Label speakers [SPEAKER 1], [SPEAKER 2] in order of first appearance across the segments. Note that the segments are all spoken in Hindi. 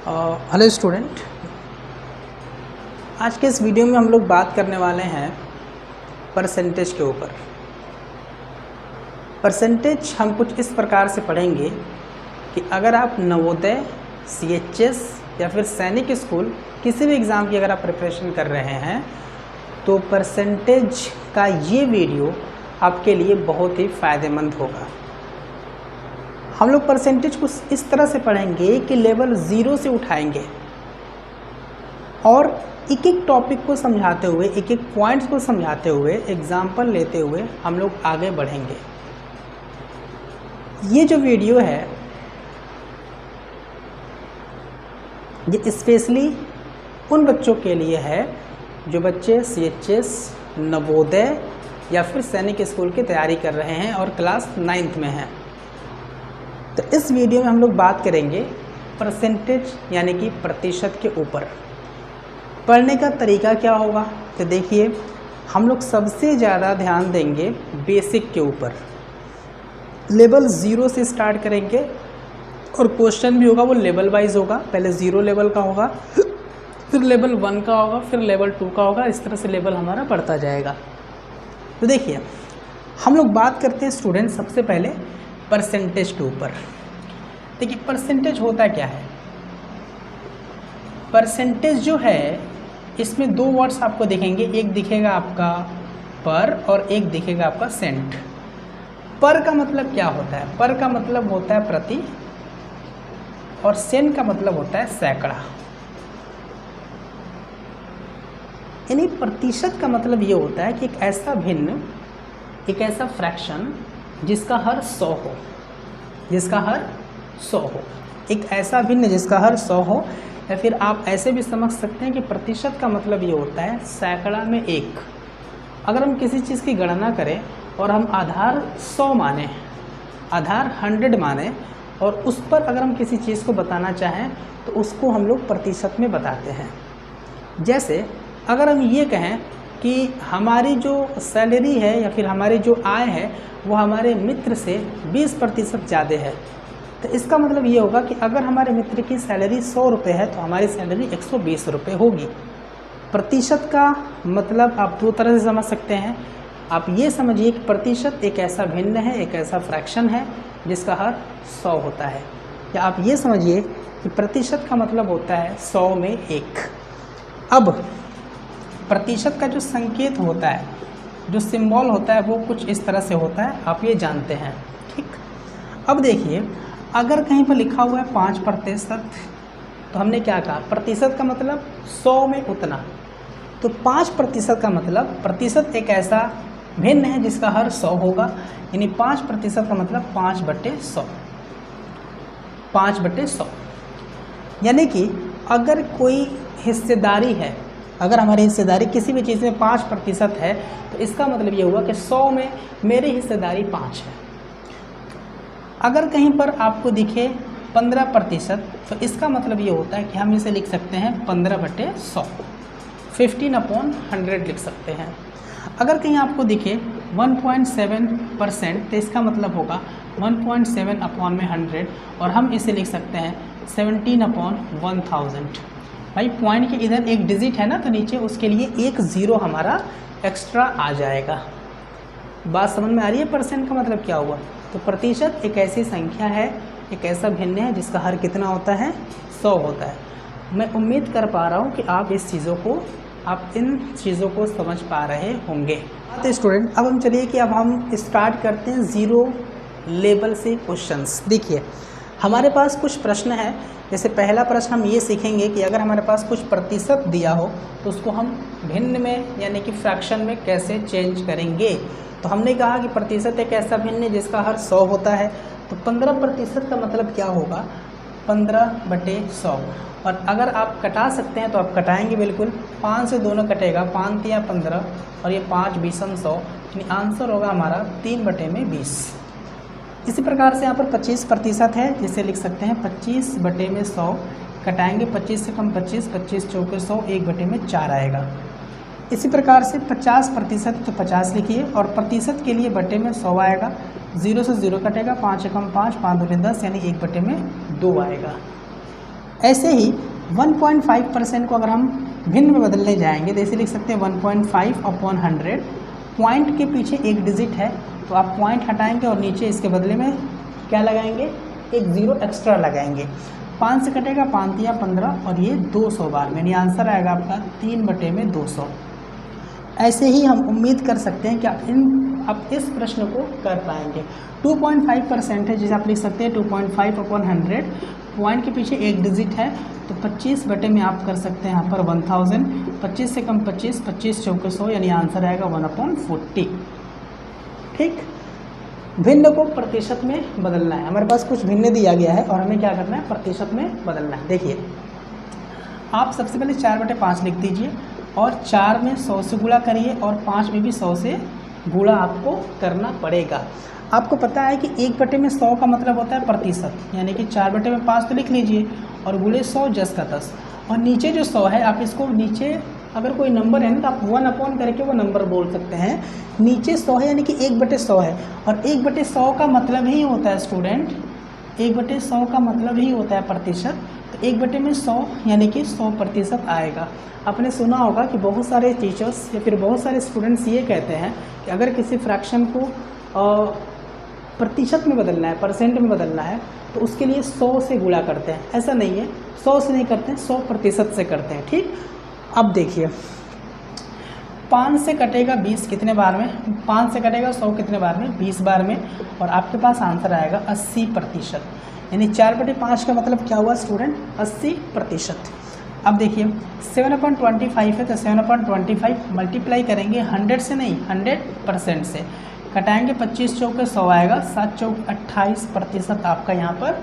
[SPEAKER 1] हेलो स्टूडेंट, आज के इस वीडियो में हम लोग बात करने वाले हैं परसेंटेज के ऊपर। परसेंटेज हम कुछ इस प्रकार से पढ़ेंगे कि अगर आप नवोदय, CHS या फिर सैनिक स्कूल किसी भी एग्ज़ाम की अगर आप प्रिपरेशन कर रहे हैं तो परसेंटेज का ये वीडियो आपके लिए बहुत ही फ़ायदेमंद होगा। हम लोग परसेंटेज को इस तरह से पढ़ेंगे कि लेवल 0 से उठाएंगे और एक एक टॉपिक को समझाते हुए, एक एक पॉइंट्स को समझाते हुए, एग्जाम्पल लेते हुए हम लोग आगे बढ़ेंगे। ये जो वीडियो है ये स्पेशली उन बच्चों के लिए है जो बच्चे CHS, नवोदय या फिर सैनिक स्कूल की तैयारी कर रहे हैं और क्लास 9th में हैं। तो इस वीडियो में हम लोग बात करेंगे परसेंटेज यानी कि प्रतिशत के ऊपर। पढ़ने का तरीका क्या होगा तो देखिए, हम लोग सबसे ज़्यादा ध्यान देंगे बेसिक के ऊपर। लेवल 0 से स्टार्ट करेंगे और क्वेश्चन भी होगा वो लेवल वाइज होगा। पहले 0 लेवल का होगा, फिर लेवल 1 का होगा, फिर लेवल 2 का होगा। इस तरह से लेवल हमारा बढ़ता जाएगा। तो देखिए, हम लोग बात करते हैं स्टूडेंट सबसे पहले परसेंटेज के ऊपर। देखिए, परसेंटेज होता क्या है। परसेंटेज जो है इसमें दो वर्ड्स आपको दिखेंगे, एक दिखेगा आपका पर और एक दिखेगा आपका सेंट। पर का मतलब क्या होता है? पर का मतलब होता है प्रति और सेंट का मतलब होता है सैकड़ा। यानी प्रतिशत का मतलब ये होता है कि एक ऐसा भिन्न, एक ऐसा फ्रैक्शन जिसका हर 100 हो, जिसका हर 100 हो, एक ऐसा भिन्न जिसका हर 100 हो। या फिर आप ऐसे भी समझ सकते हैं कि प्रतिशत का मतलब ये होता है सैकड़ा में 1। अगर हम किसी चीज़ की गणना करें और हम आधार 100 माने, आधार 100 माने और उस पर अगर हम किसी चीज़ को बताना चाहें तो उसको हम लोग प्रतिशत में बताते हैं। जैसे अगर हम ये कहें कि हमारी जो सैलरी है या फिर हमारी जो आय है वो हमारे मित्र से 20% ज़्यादा है, तो इसका मतलब ये होगा कि अगर हमारे मित्र की सैलरी 100 रुपये है तो हमारी सैलरी 120 रुपये होगी। प्रतिशत का मतलब आप दो तरह से समझ सकते हैं। आप ये समझिए कि प्रतिशत एक ऐसा भिन्न है, एक ऐसा फ्रैक्शन है जिसका हर 100 होता है। या आप ये समझिए कि प्रतिशत का मतलब होता है 100 में 1। अब प्रतिशत का जो संकेत होता है, जो सिंबल होता है वो कुछ इस तरह से होता है, आप ये जानते हैं, ठीक। अब देखिए, अगर कहीं पर लिखा हुआ है 5% तो हमने क्या कहा? प्रतिशत का मतलब 100 में उतना। तो 5% का मतलब प्रतिशत एक ऐसा भिन्न है जिसका हर 100 होगा। यानी 5% का मतलब 5/100, 5/100। यानी कि अगर कोई हिस्सेदारी है, अगर हमारी हिस्सेदारी किसी भी चीज़ में 5% है तो इसका मतलब ये हुआ कि 100 में मेरी हिस्सेदारी 5 है। अगर कहीं पर आपको दिखे 15% तो इसका मतलब ये होता है कि हम इसे लिख सकते हैं 15/100, 15/100 लिख सकते हैं। अगर कहीं आपको दिखे 1.7% तो इसका मतलब होगा 1.7/100 और हम इसे लिख सकते हैं 17/1000। भाई पॉइंट के इधर एक डिजिट है ना, तो नीचे उसके लिए एक 0 हमारा एक्स्ट्रा आ जाएगा। बात समझ में आ रही है? परसेंट का मतलब क्या हुआ? तो प्रतिशत एक ऐसी संख्या है, एक ऐसा भिन्न है जिसका हर कितना होता है? 100 होता है। मैं उम्मीद कर पा रहा हूँ कि आप इन चीज़ों को समझ पा रहे होंगे। तो स्टूडेंट, अब हम चलिए कि अब हम स्टार्ट करते हैं 0 लेवल से क्वेश्चंस। देखिए, हमारे पास कुछ प्रश्न है। जैसे पहला प्रश्न हम ये सीखेंगे कि अगर हमारे पास कुछ प्रतिशत दिया हो तो उसको हम भिन्न में यानी कि फ्रैक्शन में कैसे चेंज करेंगे। तो हमने कहा कि प्रतिशत एक ऐसा भिन्न है जिसका हर 100 होता है। तो 15% का मतलब क्या होगा? 15/100। और अगर आप कटा सकते हैं तो आप कटाएंगे बिल्कुल। 5 से दोनों कटेगा, 5 या 15 और ये 5 20 100, यानी आंसर होगा हमारा 3/20। इसी प्रकार से यहाँ पर 25% है, जिसे लिख सकते हैं 25/100। कटाएंगे 25 से कम 25, 25 चौके 100, 1/4 आएगा। इसी प्रकार से 50% तो 50 लिखिए और प्रतिशत के लिए बटे में 100 आएगा। 0 से 0 कटेगा, 5 से कम 5, 5 दूनी 10 यानी 1/2 आएगा। ऐसे ही 1.5% को अगर हम भिन्न में बदलने जाएंगे तो ऐसे लिख सकते हैं 1.5/100। पॉइंट के पीछे एक डिजिट है तो आप पॉइंट हटाएंगे और नीचे इसके बदले में क्या लगाएंगे, एक ज़ीरो एक्स्ट्रा लगाएंगे। 5 से कटेगा 5 या 15 और ये 200 बार में, यानी आंसर आएगा आपका 3/200। ऐसे ही हम उम्मीद कर सकते हैं कि आप इस प्रश्न को कर पाएंगे। 2.5% है जिसे आप लिख सकते हैं 2.5/100। पॉइंट के पीछे एक डिजिट है तो 25 बटे में आप कर सकते हैं यहाँ पर 1000। 25 से कम 25, 25 चौके 100, यानी आंसर आएगा 1/40। ठीक, भिन्न को प्रतिशत में बदलना है। हमारे पास कुछ भिन्न दिया गया है और हमें क्या करना है, प्रतिशत में बदलना है। देखिए, आप सबसे पहले 4/5 लिख दीजिए और 4 में 100 से गुणा करिए और 5 में भी 100 से गुणा आपको करना पड़ेगा। आपको पता है कि 1/100 का मतलब होता है प्रतिशत, यानी कि 4/5 तो लिख लीजिए और गुणे 100 10 का 10, और नीचे जो 100 है आप इसको नीचे अगर कोई नंबर है ना तो आप 1 करके वो नंबर बोल सकते हैं। नीचे 100 है यानी कि 1/100 है, और 1/100 का मतलब ही होता है स्टूडेंट, 1/100 का मतलब ही होता है प्रतिशत। तो 1/100 यानी कि 100% आएगा। आपने सुना होगा कि बहुत सारे टीचर्स या फिर बहुत सारे स्टूडेंट्स ये कहते हैं कि अगर किसी फ्रैक्शन को प्रतिशत में बदलना है, परसेंट में बदलना है, तो उसके लिए 100 से गुणा करते हैं। ऐसा नहीं है, 100 से नहीं करते हैं, 100% से करते हैं। ठीक, अब देखिए 5 से कटेगा 20 कितने बार में, 5 से कटेगा 100 कितने बार में, 20 बार में, और आपके पास आंसर आएगा 80%। यानी 4/5 का मतलब क्या हुआ स्टूडेंट, 80%। अब देखिए 7/25 है तो 7/25 मल्टीप्लाई करेंगे 100 से नहीं 100% से, कटाएंगे 25 चौके 100 आएगा, 7 चौक 28% आपका यहाँ पर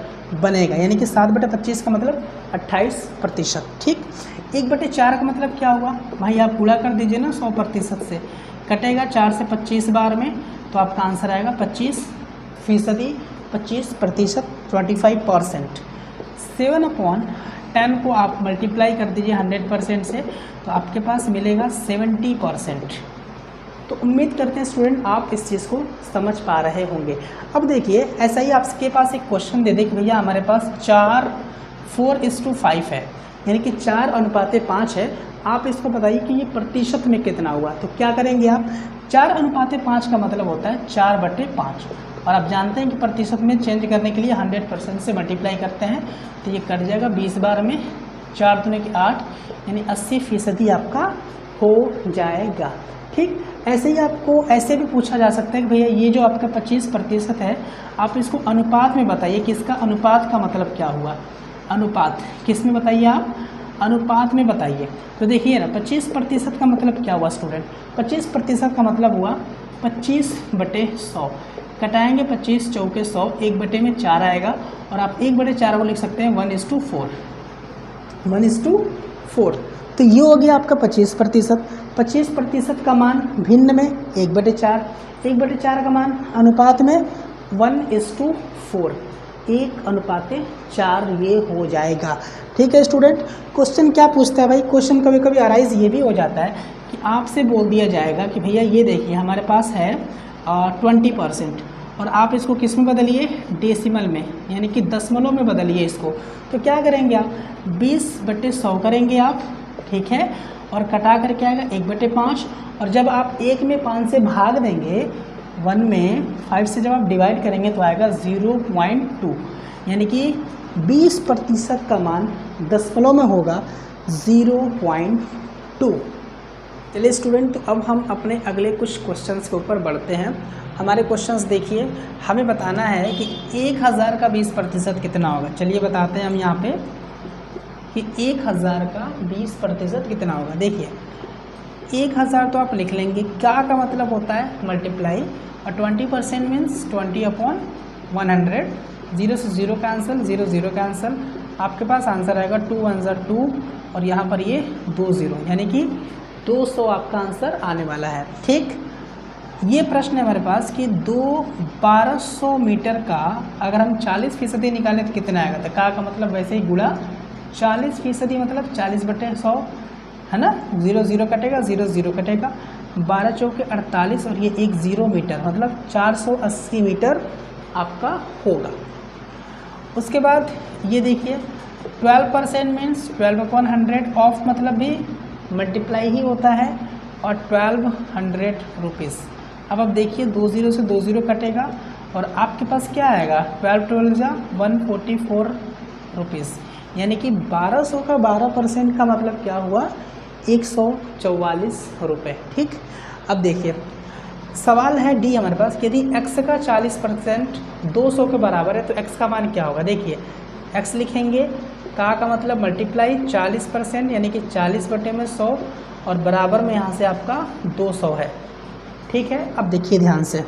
[SPEAKER 1] बनेगा। यानी कि 7/25 का मतलब 28%। ठीक, 1/4 का मतलब क्या हुआ भाई, आप पूरा कर दीजिए ना 100% से, कटेगा 4 से 25 बार में, तो आपका आंसर आएगा 25%, 25%, 25%। 7/10 को आप मल्टीप्लाई कर दीजिए 100% से, तो आपके पास मिलेगा 70%। तो उम्मीद करते हैं स्टूडेंट आप इस चीज़ को समझ पा रहे होंगे। अब देखिए, ऐसा ही आपके पास एक क्वेश्चन दे दे कि भैया हमारे पास 4:5 है, यानी कि 4:5 है। आप इसको बताइए कि ये प्रतिशत में कितना हुआ। तो क्या करेंगे आप, 4:5 का मतलब होता है 4/5, और आप जानते हैं कि प्रतिशत में चेंज करने के लिए 100% से मल्टीप्लाई करते हैं, तो ये कट जाएगा 20 बार में, 4 दूने की 8, यानी 80% आपका हो जाएगा। ठीक, ऐसे ही आपको ऐसे भी पूछा जा सकता है कि भैया ये जो आपका 25% है, आप इसको अनुपात में बताइए कि इसका अनुपात का मतलब क्या हुआ। अनुपात किस में बताइए आप, अनुपात में बताइए। तो देखिए ना 25% का मतलब क्या हुआ स्टूडेंट, 25% का मतलब हुआ 25/100, कटाएंगे 25 चौके 100, 1/4 आएगा, और आप 1/4 को लिख सकते हैं 1:4, 1:4। तो ये हो गया आपका 25%। 25% का मान भिन्न में 1/4, 1/4 का मान अनुपात में 1:4, 1:4 ये हो जाएगा। ठीक है स्टूडेंट, क्वेश्चन क्या पूछता है भाई, क्वेश्चन कभी कभी अराइज ये भी हो जाता है कि आपसे बोल दिया जाएगा कि भैया ये देखिए हमारे पास है 20%, और आप इसको किस में बदलिए, डेसिमल में, यानी कि दशमलव में बदलिए इसको। तो क्या करेंगे आप, 20/100 करेंगे आप, ठीक है, और कटा करके आएगा 1/5, और जब आप 1 में 5 से भाग देंगे, 1 में 5 से जब आप डिवाइड करेंगे तो आएगा 0.2, यानी कि 20% का मान दशमलव में होगा 0.2। चलिए स्टूडेंट, तो अब हम अपने अगले कुछ क्वेश्चंस के ऊपर बढ़ते हैं। हमारे क्वेश्चंस देखिए, हमें बताना है कि 1000 का 20% कितना होगा। चलिए बताते हैं हम यहाँ पे कि 1000 का 20% कितना होगा। देखिए 1000 तो आप लिख लेंगे, क्या का मतलब होता है मल्टीप्लाई, और 20% मीन्स 20/100, 0 से 0 कैंसिल, 0 0 कैंसिल, आपके पास आंसर आएगा 2 1 2, और यहाँ पर ये 2 0, यानी कि 200 आपका आंसर आने वाला है। ठीक, ये प्रश्न है हमारे पास कि 1200 मीटर का अगर हम 40% निकालें तो कितना आएगा। तो का मतलब वैसे ही गुणा 40% मतलब 40/100 है ना, 0 0 कटेगा, 0 0 कटेगा, 12 चौके 48, और ये 10 मीटर मतलब 480 मीटर आपका होगा। उसके बाद ये देखिए 12% मीन्स 12/100 ऑफ मतलब भी मल्टीप्लाई ही होता है और 1200 रुपीज़। अब देखिए 20 से 20 कटेगा और आपके पास क्या आएगा 12 जा 144 रुपीज़, यानी कि 1200 का 12% का मतलब क्या हुआ 144 रुपये। ठीक, अब देखिए सवाल है डी हमारे पास, यदि x का 40% 200 के बराबर है तो x का मान क्या होगा। देखिए x लिखेंगे, का मतलब मल्टीप्लाई 40% यानी कि 40/100 और बराबर में यहाँ से आपका 200 है। ठीक है, अब देखिए ध्यान से,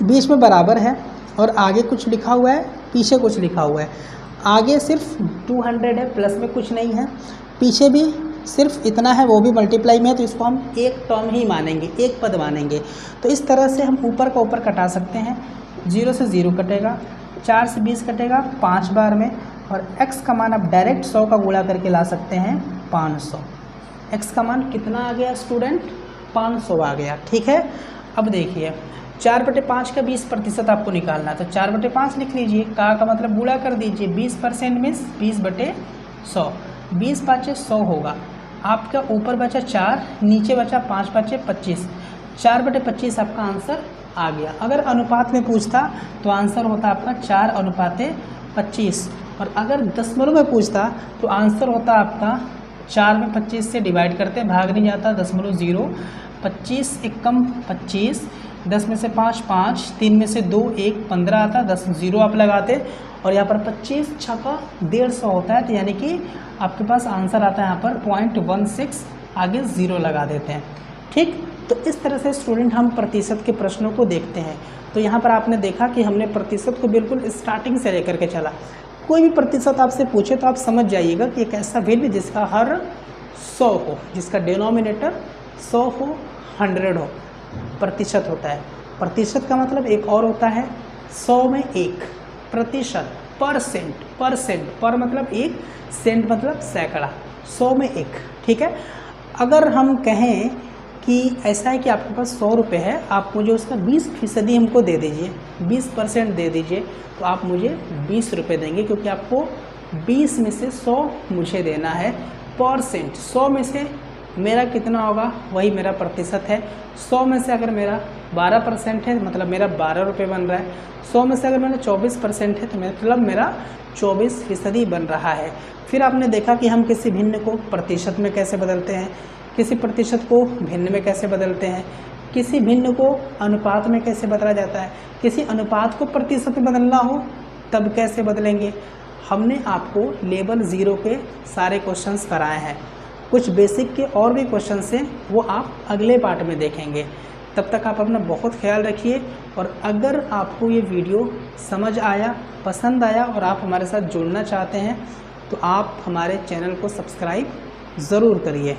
[SPEAKER 1] बीच में बराबर है और आगे कुछ लिखा हुआ है, पीछे कुछ लिखा हुआ है। आगे सिर्फ 200 है, प्लस में कुछ नहीं है, पीछे भी सिर्फ इतना है, वो भी मल्टीप्लाई में है, तो इसको हम एक टर्म ही मानेंगे, एक पद मानेंगे। तो इस तरह से हम ऊपर का ऊपर कटा सकते हैं। 0 से 0 कटेगा, 4 से 20 कटेगा 5 बार में, और x का मान आप डायरेक्ट 100 का गुणा करके ला सकते हैं 500। x का मान कितना आ गया स्टूडेंट 500 आ गया। ठीक है, अब देखिए 4/5 का 20% आपको निकालना है, तो 4/5 लिख लीजिए, का मतलब गुणा कर दीजिए, 20% मीन्स 20/100, 20 5 100 होगा। आपका ऊपर बचा 4, नीचे बचा 5 5 25, 4/25 आपका आंसर आ गया। अगर अनुपात में पूछता तो आंसर होता आपका 4/25, और अगर दशमलव में पूछता तो आंसर होता आपका 4 में 25 से डिवाइड करते, भाग नहीं जाता, 0.0, 25 एकम 25, 10 में से 5 5, 3 में से 2 1, 15 आता, 10 0 आप लगाते, और यहाँ पर 25 छक्का 150 होता है, तो यानी कि आपके पास आंसर आता है यहाँ पर 0.16, आगे 0 लगा देते हैं। ठीक, तो इस तरह से स्टूडेंट हम प्रतिशत के प्रश्नों को देखते हैं। तो यहाँ पर आपने देखा कि हमने प्रतिशत को बिल्कुल स्टार्टिंग से लेकर के चला। कोई भी प्रतिशत आपसे पूछे तो आप समझ जाइएगा कि एक ऐसा वैल्यू जिसका हर 100 हो, जिसका डिनोमिनेटर 100 हो, 100 हो, प्रतिशत होता है। प्रतिशत का मतलब एक और होता है 100 में 1, प्रतिशत, परसेंट, पर मतलब 1, सेंट मतलब सैकड़ा, 100 में 1। ठीक है, अगर हम कहें कि ऐसा है कि आपके पास 100 रुपये है, आप मुझे उसका 20% हमको दे दीजिए, 20% दे दीजिए, तो आप मुझे 20 रुपये देंगे, क्योंकि आपको 20 में से 100 मुझे देना है। परसेंट, 100 में से मेरा कितना होगा वही मेरा प्रतिशत है। 100 में से अगर मेरा 12% है मतलब मेरा 12 रुपये बन रहा है। 100 में से अगर मेरा 24% है तो मतलब मेरा 24% बन रहा है। फिर आपने देखा कि हम किसी भिन्न को प्रतिशत में कैसे बदलते हैं, किसी प्रतिशत को भिन्न में कैसे बदलते हैं, किसी भिन्न को अनुपात में कैसे बदला जाता है, किसी अनुपात को प्रतिशत में बदलना हो तब कैसे बदलेंगे। हमने आपको लेवल 0 के सारे क्वेश्चंस कराए हैं। कुछ बेसिक के और भी क्वेश्चंस हैं, वो आप अगले पार्ट में देखेंगे। तब तक आप अपना बहुत ख्याल रखिए, और अगर आपको ये वीडियो समझ आया, पसंद आया और आप हमारे साथ जुड़ना चाहते हैं तो आप हमारे चैनल को सब्सक्राइब ज़रूर करिए।